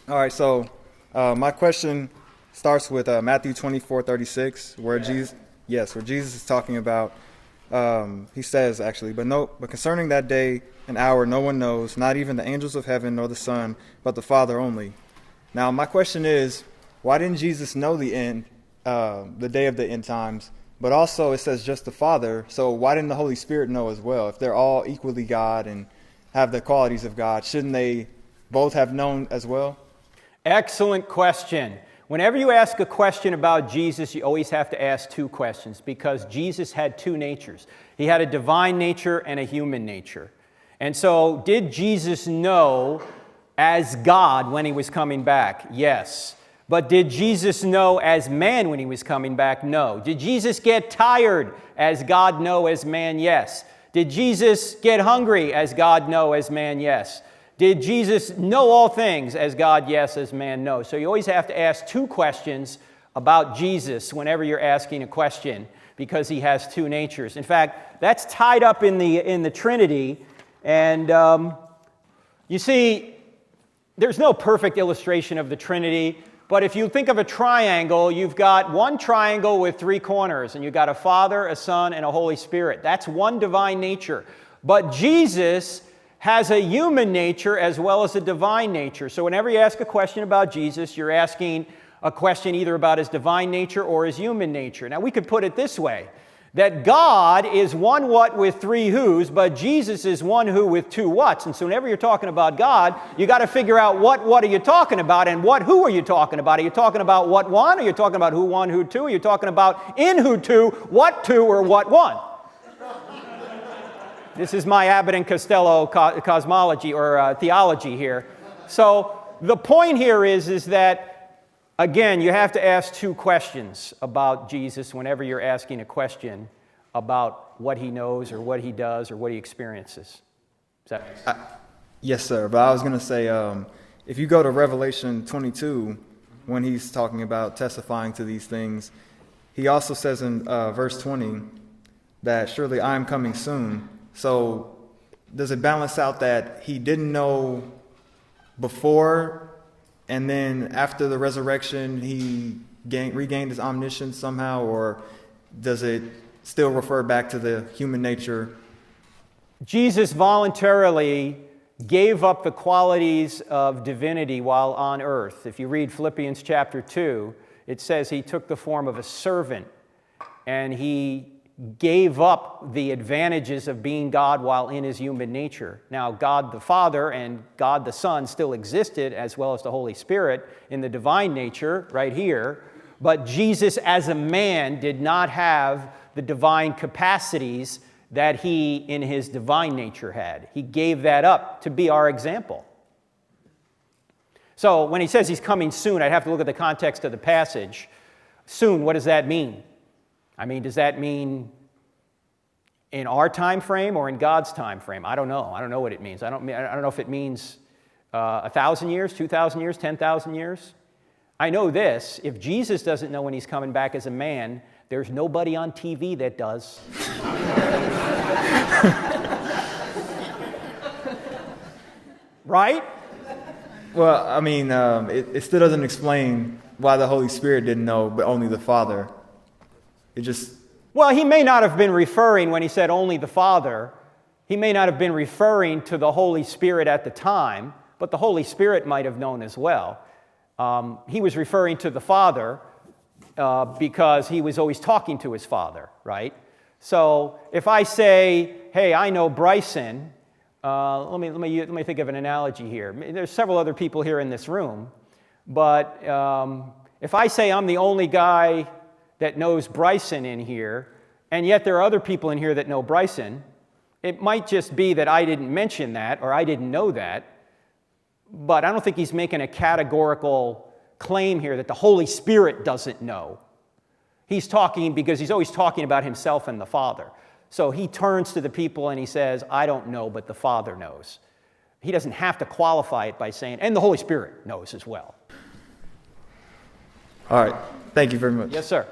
All right, so my question starts with Matthew 24:36, where Jesus is talking about. He says actually, but concerning that day and hour, no one knows, not even the angels of heaven nor the Son, but the Father only. Now, my question is, why didn't Jesus know the end, the day of the end times? But also, it says just the Father. So why didn't the Holy Spirit know as well? If they're all equally God and have the qualities of God, shouldn't they both have known as well? Excellent question. Whenever you ask a question about Jesus, you always have to ask two questions because Jesus had two natures. He had a divine nature and a human nature. And so, did Jesus know as God when he was coming back? Yes. But did Jesus know as man when he was coming back? No. Did Jesus get tired as God? No. As man? Yes. Did Jesus get hungry as God? No. As man? Yes. Did Jesus know all things as God? Yes. As man? No. So you always have to ask two questions about Jesus whenever you're asking a question because he has two natures. In fact, that's tied up in the Trinity. And you see, there's no perfect illustration of the Trinity. But if you think of a triangle, you've got one triangle with three corners, and you've got a Father, a Son, and a Holy Spirit. That's one divine nature. But Jesus has a human nature as well as a divine nature. So whenever you ask a question about Jesus, you're asking a question either about his divine nature or his human nature. Now, we could put it this way, that God is one what with three who's, but Jesus is one who with two whats. And so whenever you're talking about God, you got to figure out what are you talking about and who are you talking about? Are you talking about what one? Are you talking about who one, who two? Are you talking about in who two, what two, or what one? This is my Abbott and Costello cosmology or theology here. So the point here is that again, you have to ask two questions about Jesus whenever you're asking a question about what he knows or what he does or what he experiences. Yes, sir. But I was going to say, if you go to Revelation 22, when he's talking about testifying to these things, he also says in verse 20 that surely I am coming soon. So does it balance out that he didn't know before and then after the resurrection, he regained his omniscience somehow, or does it still refer back to the human nature? Jesus voluntarily gave up the qualities of divinity while on earth. If you read Philippians chapter 2, it says he took the form of a servant, and he gave up the advantages of being God while in his human nature. Now, God the Father and God the Son still existed, as well as the Holy Spirit in the divine nature right here, but Jesus as a man did not have the divine capacities that he in his divine nature had. He gave that up to be our example. So when he says he's coming soon, I'd have to look at the context of the passage. Soon, what does that mean? I mean, does that mean in our time frame or in God's time frame? I don't know. I don't know what it means. I don't know if it means 1,000 years, 2,000 years, 10,000 years. I know this. If Jesus doesn't know when he's coming back as a man, there's nobody on TV that does. Right? Well, I mean, it still doesn't explain why the Holy Spirit didn't know, but only the Father. Well, he may not have been referring, when he said only the Father, he may not have been referring to the Holy Spirit at the time, but the Holy Spirit might have known as well. He was referring to the Father because he was always talking to his Father, right? So if I say, hey, I know Bryson, let me think of an analogy here. There's several other people here in this room, but if I say I'm the only guy that knows Bryson in here, and yet there are other people in here that know Bryson, it might just be that I didn't mention that or I didn't know that, but I don't think he's making a categorical claim here that the Holy Spirit doesn't know. He's talking because he's always talking about himself and the Father. So he turns to the people and he says, I don't know, but the Father knows. He doesn't have to qualify it by saying, and the Holy Spirit knows as well. All right. Thank you very much. Yes, sir.